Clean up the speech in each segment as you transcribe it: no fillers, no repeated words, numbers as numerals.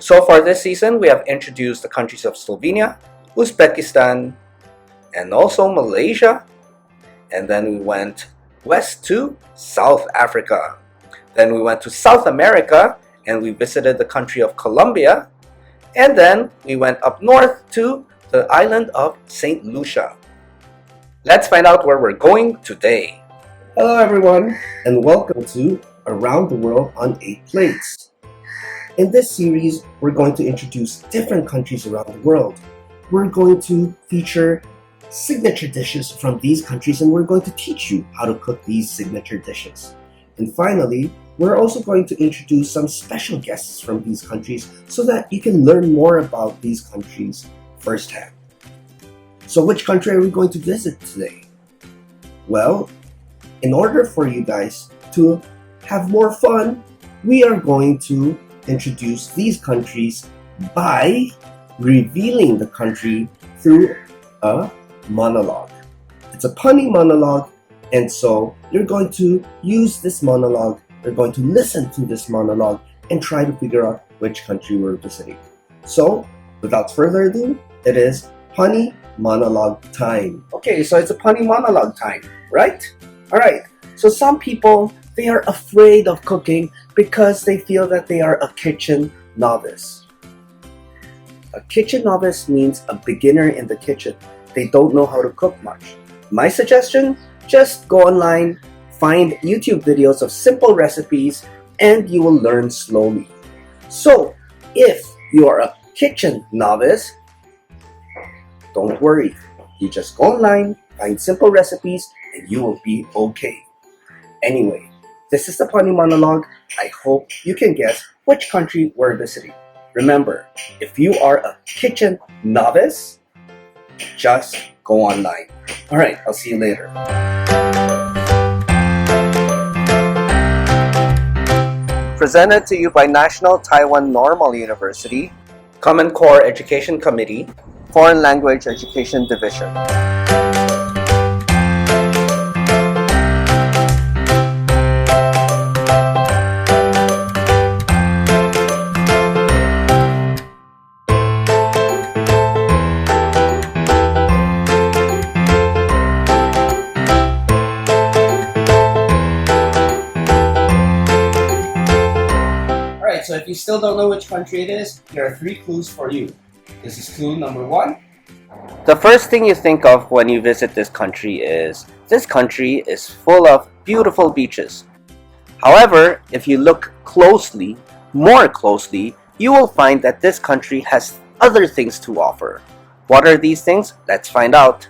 So far this season, we have introduced the countries of Slovenia, Uzbekistan, and also Malaysia. And then we went west to South Africa. Then we went to South America and we visited the country of Colombia. And then we went up north to the island of Saint Lucia. Let's find out where we're going today. Hello everyone, and welcome to Around the World on 8 Plates. In this series, we're going to introduce different countries around the world. We're going to feature signature dishes from these countries, and we're going to teach you how to cook these signature dishes. And finally, we're also going to introduce some special guests from these countries so that you can learn more about these countries firsthand. So which country are we going to visit today? Well, in order for you guys to have more fun, we are going to introduce these countries by revealing the country through a monologue. It's a punny monologue, and so you're going to use this monologue, you're going to listen to this monologue and try to figure out which country we're visiting. So, without further ado, it is punny monologue time. Okay, so it's a punny monologue time, right? Alright, so some people, they are afraid of cooking because they feel that they are a kitchen novice. A kitchen novice means a beginner in the kitchen. They don't know how to cook much. My suggestion, just go online, find YouTube videos of simple recipes, and you will learn slowly. So, if you are a kitchen novice, don't worry. You just go online, find simple recipes, and you will be okay. Anyway, this is the punny monologue. I hope you can guess which country we're visiting. Remember, if you are a kitchen novice, just go online. Alright, I'll see you later. Presented to you by National Taiwan Normal University, Common Core Education Committee, Foreign Language Education Division. So if you still don't know which country it is, there are 3 clues for you. This is clue number 1. The first thing you think of when you visit this country is full of beautiful beaches. However, if you look closely, more closely, you will find that this country has other things to offer. What are these things? Let's find out.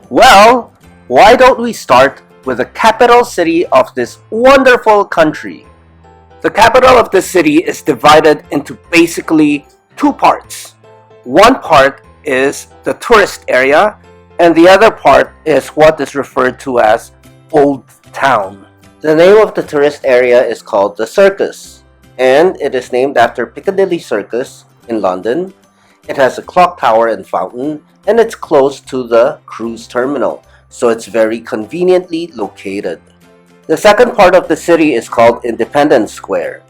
Well, why don't we start with the capital city of this wonderful country? The capital of the city is divided into basically 2 parts. One part is the tourist area, and the other part is what is referred to as Old Town. The name of the tourist area is called the Circus, and it is named after Piccadilly Circus in London. It has a clock tower and fountain, and it's close to the cruise terminal, so it's very conveniently located. The second part of the city is called Independence Square.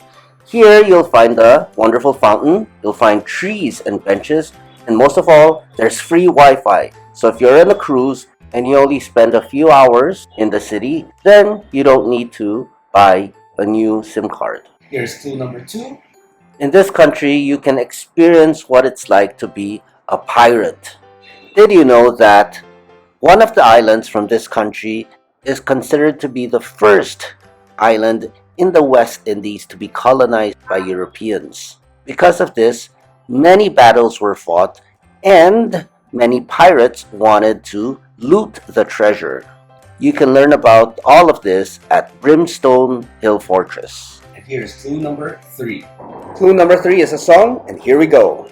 Here you'll find a wonderful fountain, you'll find trees and benches, and most of all, there's free Wi-Fi. So if you're on a cruise and you only spend a few hours in the city, then you don't need to buy a new SIM card. Here's clue number 2. In this country, you can experience what it's like to be a pirate. Did you know that one of the islands from this country is considered to be the first island in the West Indies to be colonized by Europeans? Because of this, many battles were fought and many pirates wanted to loot the treasure. You can learn about all of this at Brimstone Hill Fortress. And here's clue number 3. Clue number 3 is a song, and here we go.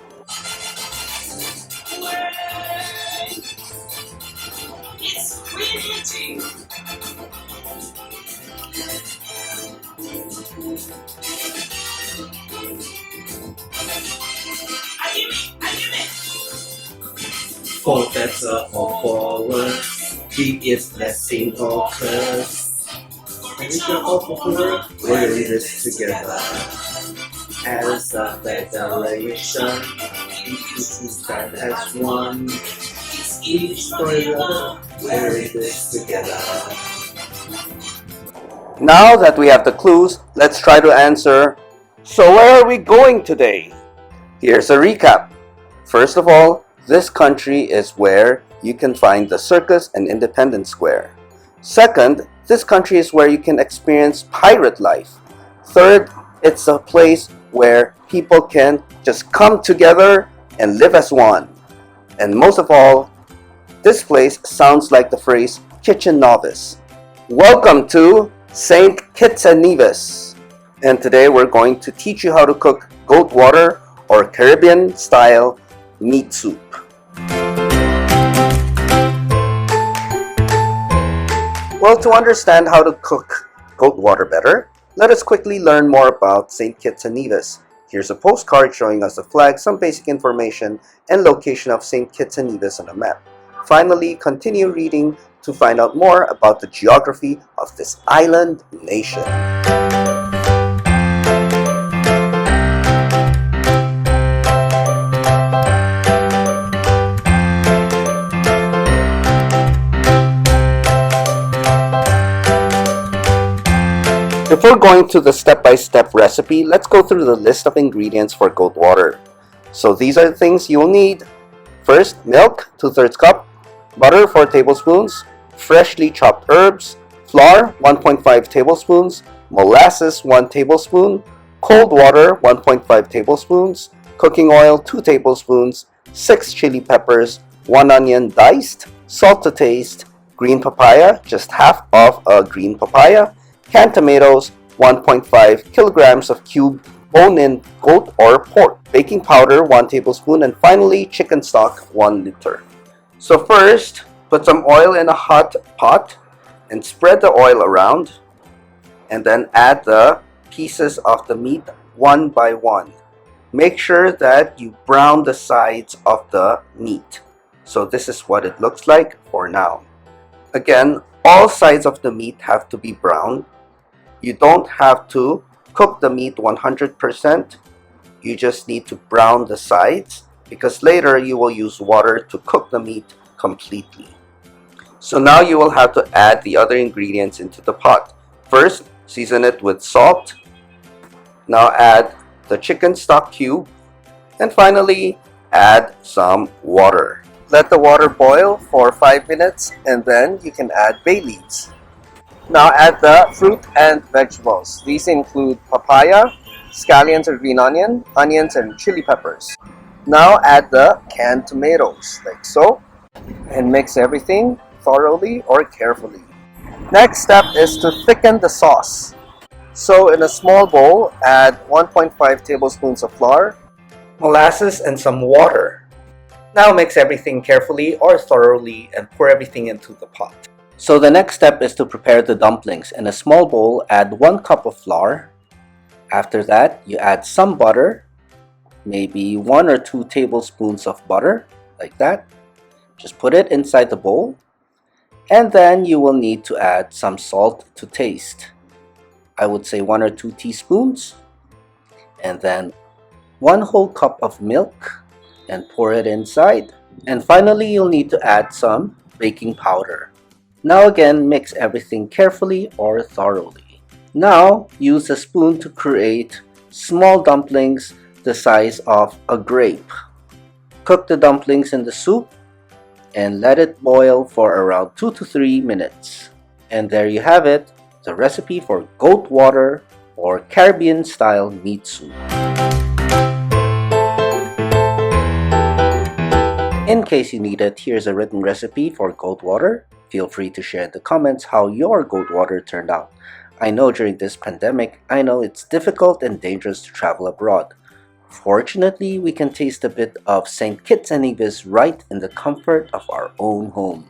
For better or for worse, be it blessing or curse. And we shall all prefer we're in this together. as a federation, each stand as one, each together, we're this together. Now that we have the clues, let's try to answer, so where are we going today? Here's a recap. First of all, this country is where you can find the Circus and Independence Square. Second, this country is where you can experience pirate life. Third, it's a place where people can just come together and live as one. And most of all, this place sounds like the phrase kitchen novice. Welcome to Saint Kitts and Nevis. And today we're going to teach you how to cook goat water or Caribbean style meat soup. Well, to understand how to cook goat water better, let us quickly learn more about Saint Kitts and Nevis. Here's a postcard showing us the flag, some basic information, and location of Saint Kitts and Nevis on a map. Finally, continue reading to find out more about the geography of this island nation. Before going to the step-by-step recipe, let's go through the list of ingredients for goat water. So these are the things you'll need. First, milk, 2/3 cup, butter, 4 tablespoons, freshly chopped herbs, flour, 1.5 tablespoons, molasses, 1 tablespoon, cold water, 1.5 tablespoons, cooking oil, 2 tablespoons, 6 chili peppers, 1 onion diced, salt to taste, green papaya, just half of a green papaya, canned tomatoes, 1.5 kilograms of cubed bone-in goat or pork, baking powder, 1 tablespoon, and finally chicken stock, 1 liter. So first, put some oil in a hot pot and spread the oil around, and then add the pieces of the meat one by one. Make sure that you brown the sides of the meat. So this is what it looks like for now. Again, all sides of the meat have to be brown. You don't have to cook the meat 100%. You just need to brown the sides because later you will use water to cook the meat completely. So now you will have to add the other ingredients into the pot. First, season it with salt. Now add the chicken stock cube. And finally, add some water. Let the water boil for 5 minutes and then you can add bay leaves. Now add the fruit and vegetables. These include papaya, scallions or green onion, onions and chili peppers. Now add the canned tomatoes, like so, and mix everything thoroughly or carefully. Next step is to thicken the sauce. So in a small bowl, add 1.5 tablespoons of flour, molasses, and some water. Now mix everything carefully or thoroughly and pour everything into the pot. So the next step is to prepare the dumplings. In a small bowl, add 1 cup of flour. After that, you add some butter, maybe 1 or 2 tablespoons of butter, like that. Just put it inside the bowl. And then you will need to add some salt to taste. I would say 1 or 2 teaspoons. And then 1 whole cup of milk and pour it inside. And finally, you'll need to add some baking powder. Now again, mix everything carefully or thoroughly. Now, use a spoon to create small dumplings the size of a grape. Cook the dumplings in the soup and let it boil for around 2 to 3 minutes. And there you have it, the recipe for goat water or Caribbean style meat soup. In case you need it, here's a written recipe for goat water. Feel free to share in the comments how your goat water turned out. I know during this pandemic, I know it's difficult and dangerous to travel abroad. Fortunately, we can taste a bit of Saint Kitts and Nevis right in the comfort of our own home.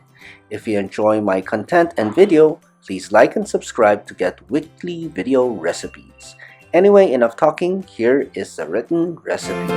If you enjoy my content and video, please like and subscribe to get weekly video recipes. Anyway, enough talking, here is the written recipe.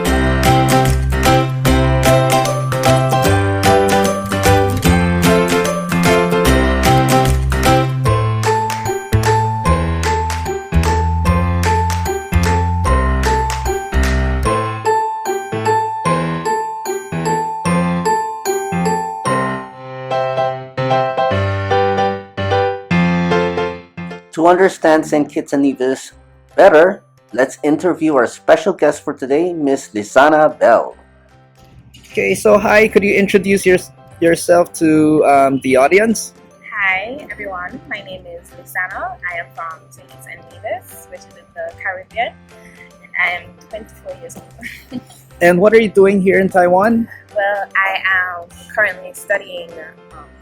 understand Saint Kitts and Nevis better, let's interview our special guest for today, Miss Lisana Bell. Okay, so hi, could you introduce yourself to the audience? Hi everyone, my name is Lisana. I am from Saint Kitts and Nevis, which is in the Caribbean, and I am 24 years old. And what are you doing here in Taiwan? Well, I am currently studying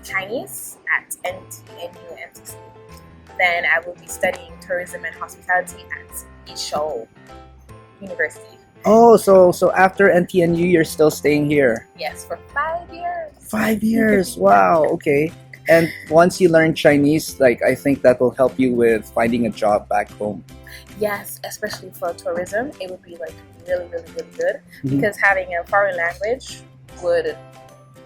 Chinese at NTNU. Then I will be studying tourism and hospitality at Ishou University. Oh, so after NTNU, you're still staying here? Yes, for 5 years. 5 years, wow, okay. And once you learn Chinese, I think that will help you with finding a job back home. Yes, especially for tourism, it would be really good Mhm. because having a foreign language would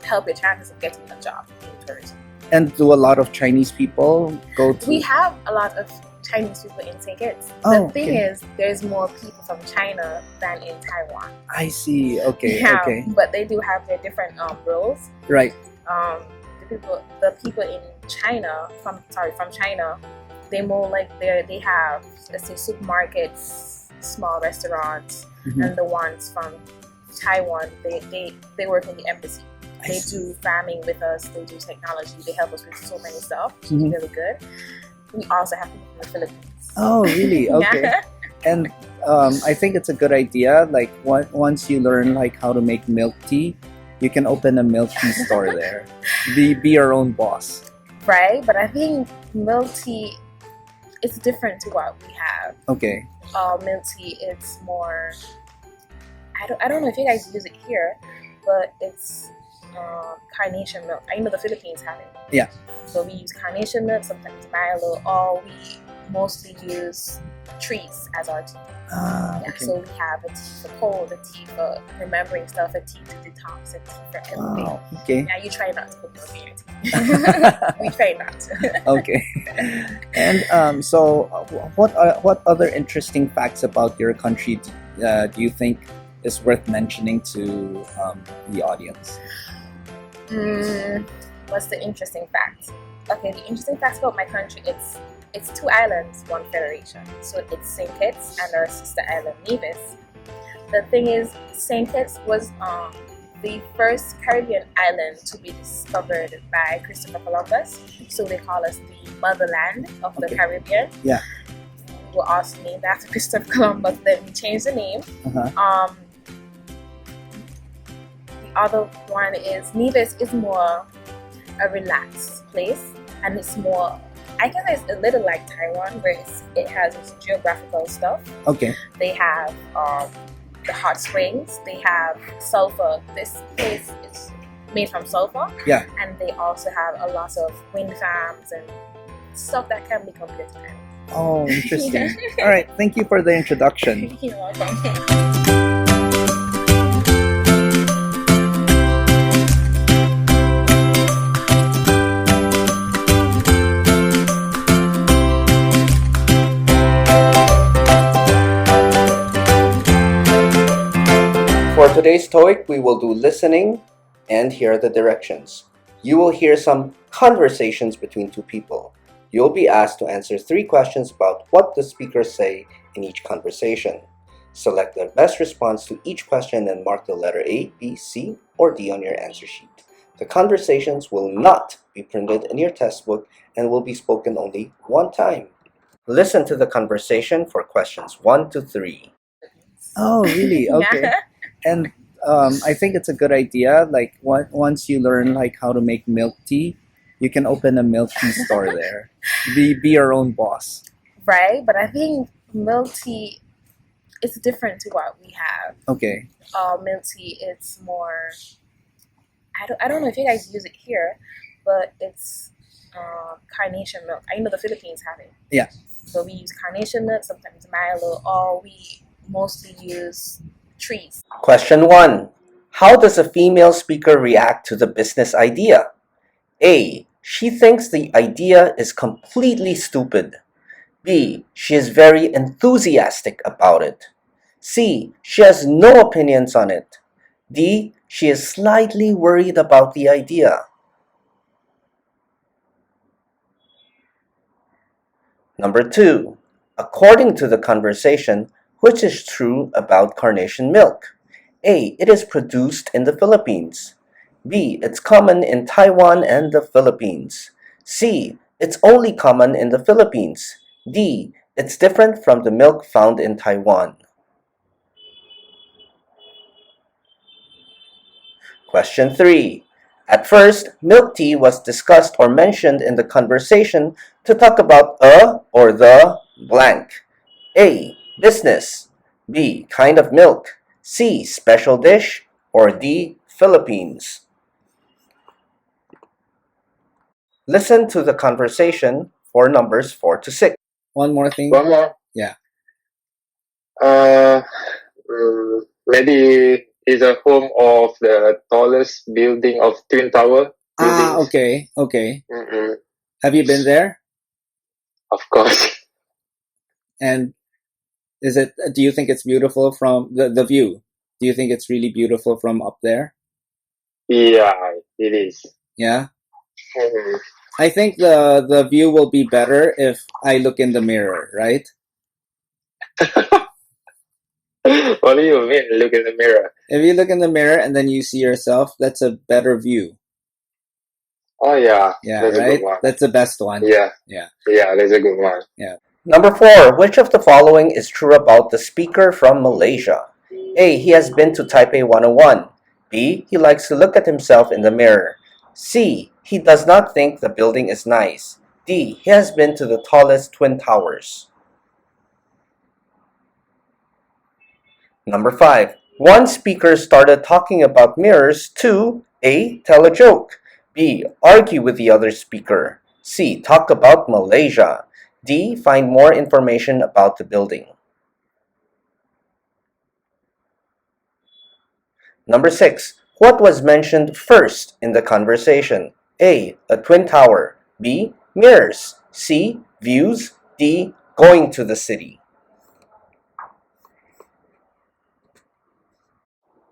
help your chances of getting a job in tourism. And do a lot of Chinese people go to... We have a lot of Chinese people in Saint Kitts. Oh, The thing okay. is, there's more people from China than in Taiwan. I see, okay, Yeah, okay. but they do have their different rules. Right, The people in China from China, they more they have, let's say, supermarkets, small restaurants, Mhm. and the ones from Taiwan, they work in the embassy. I They see. do farming with us. They do technology. They help us with so many stuff. Which Mhm. is really good. We also have people from the Philippines. Oh, really? Okay. Yeah. And I think it's a good idea. Once you learn how to make milk tea, you can open a milk tea store there. Be your own boss. Right, but I think milk tea is different to what we have. Okay. Milk tea, it's more. I don't know if you guys use it here, but it's carnation milk. I know the Philippines have it. Yeah. So we use carnation milk, sometimes Milo, or we mostly use trees as our tea. Ah, Yeah, okay. so we have a tea for cold, a tea for remembering stuff, a tea to detox, a tea for everything. Wow. Okay. Yeah, you try not to put milk in your tea. We try not to. Okay. And so, what other interesting facts about your country do you think is worth mentioning to the audience? What's the interesting fact? Okay, the interesting facts about my country, it's 2 islands, 1 federation. So it's Saint Kitts and our sister island Nevis. The thing is, Saint Kitts was the first Caribbean island to be discovered by Christopher Columbus. So they call us the motherland of the Okay. Caribbean. Yeah. We were also named after Christopher Columbus. Then we changed the name. Uh-huh. The other one is Nevis is more a relaxed place, and it's more, I guess it's a little like Taiwan, where it has its geographical stuff. Okay. They have the hot springs, they have sulfur. This place is made from sulfur. Yeah. And they also have a lot of wind farms and stuff that can be compared to Taiwan. Oh, interesting. All right. Thank you for the introduction. You're welcome. For today's TOEIC, we will do listening, and here are the directions. You will hear some conversations between 2 people. You'll be asked to answer 3 questions about what the speakers say in each conversation. Select the best response to each question and mark the letter A, B, C, or D on your answer sheet. The conversations will not be printed in your test book and will be spoken only 1 time. Listen to the conversation for questions 1 to 3. Oh, really? Okay. Yeah. And I think it's a good idea. Once you learn how to make milk tea, you can open a milk tea store there. Be your own boss. Right, but I think milk tea is different to what we have. Okay. Milk tea, it's more. I don't know if you guys use it here, but it's carnation milk. I know the Philippines have it. Yeah. So we use carnation milk, sometimes Milo, or we mostly use trees. Question 1. How does a female speaker react to the business idea? A. She thinks the idea is completely stupid. B. She is very enthusiastic about it. C. She has no opinions on it. D. She is slightly worried about the idea. Number 2. According to the conversation, which is true about carnation milk? A. It is produced in the Philippines. B. It's common in Taiwan and the Philippines. C. It's only common in the Philippines. D. It's different from the milk found in Taiwan. Question 3. At first, milk tea was discussed or mentioned in the conversation to talk about a or the blank. A. Business. B. Kind of milk. C. Special dish. Or D. Philippines. Listen to the conversation for numbers 4 to 6. One more thing. One more. Yeah. Maybe is a home of the tallest building of Twin Tower. Okay. Mm-mm. Have you been there? Of course. And do you think it's beautiful from the view? Do you think it's really beautiful from up there? Yeah, it is. Yeah. Mhm. I think the view will be better if I look in the mirror, right? What do you mean? Look in the mirror. If you look in the mirror and then you see yourself, that's a better view. Oh yeah. Yeah, That's right? a good one. That's the best one. Yeah. Yeah. Yeah, that's a good one. Number 4. Which of the following is true about the speaker from Malaysia? A. He has been to Taipei 101. B. He likes to look at himself in the mirror. C. He does not think the building is nice. D. He has been to the tallest twin towers. Number 5. One speaker started talking about mirrors to A. Tell a joke. B. Argue with the other speaker. C. Talk about Malaysia. D. Find more information about the building. Number 6. What was mentioned first in the conversation? A. A twin tower. B. Mirrors. C. Views. D. Going to the city.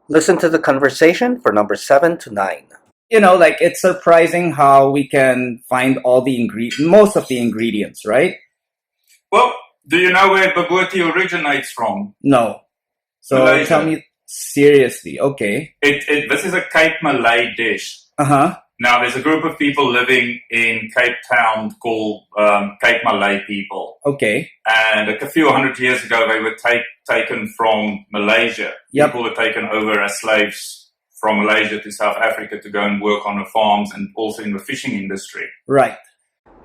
Listen to the conversation for number 7 to 9. Like it's surprising how we can find all the most of the ingredients, right? Well, do you know where baboti originates from? No. So Malaysia. tell me seriously. Okay. This is a Cape Malay dish. Uh-huh. Now, there's a group of people living in Cape Town called Cape Malay people. Okay. And a few hundred years ago, they were taken from Malaysia. Yep. People were taken over as slaves from Malaysia to South Africa to go and work on the farms and also in the fishing industry. Right.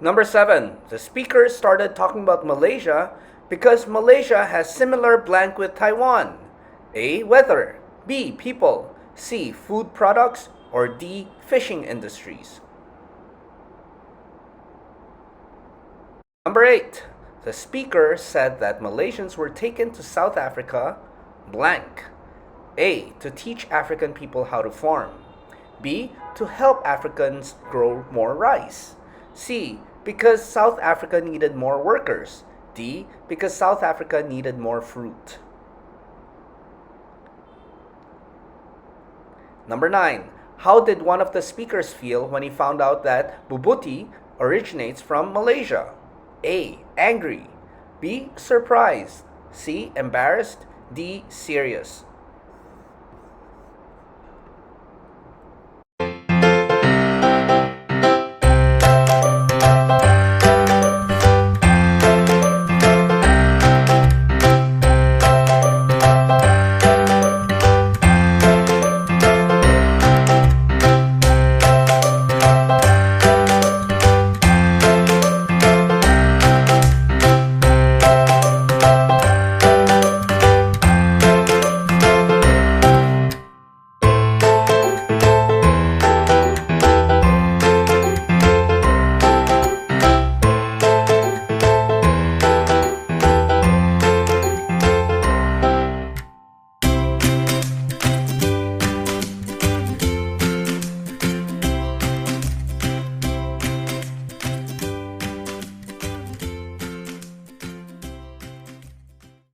Number 7. The speaker started talking about Malaysia because Malaysia has similar blank with Taiwan. A. Weather. B. People. C. Food products. Or D. Fishing industries. Number 8. The speaker said that Malaysians were taken to South Africa blank. A. To teach African people how to farm. B. To help Africans grow more rice. C. Because South Africa needed more workers. D. Because South Africa needed more fruit. Number 9. How did one of the speakers feel when he found out that bubuti originates from Malaysia? A. Angry. B. Surprised. C. Embarrassed. D. Serious.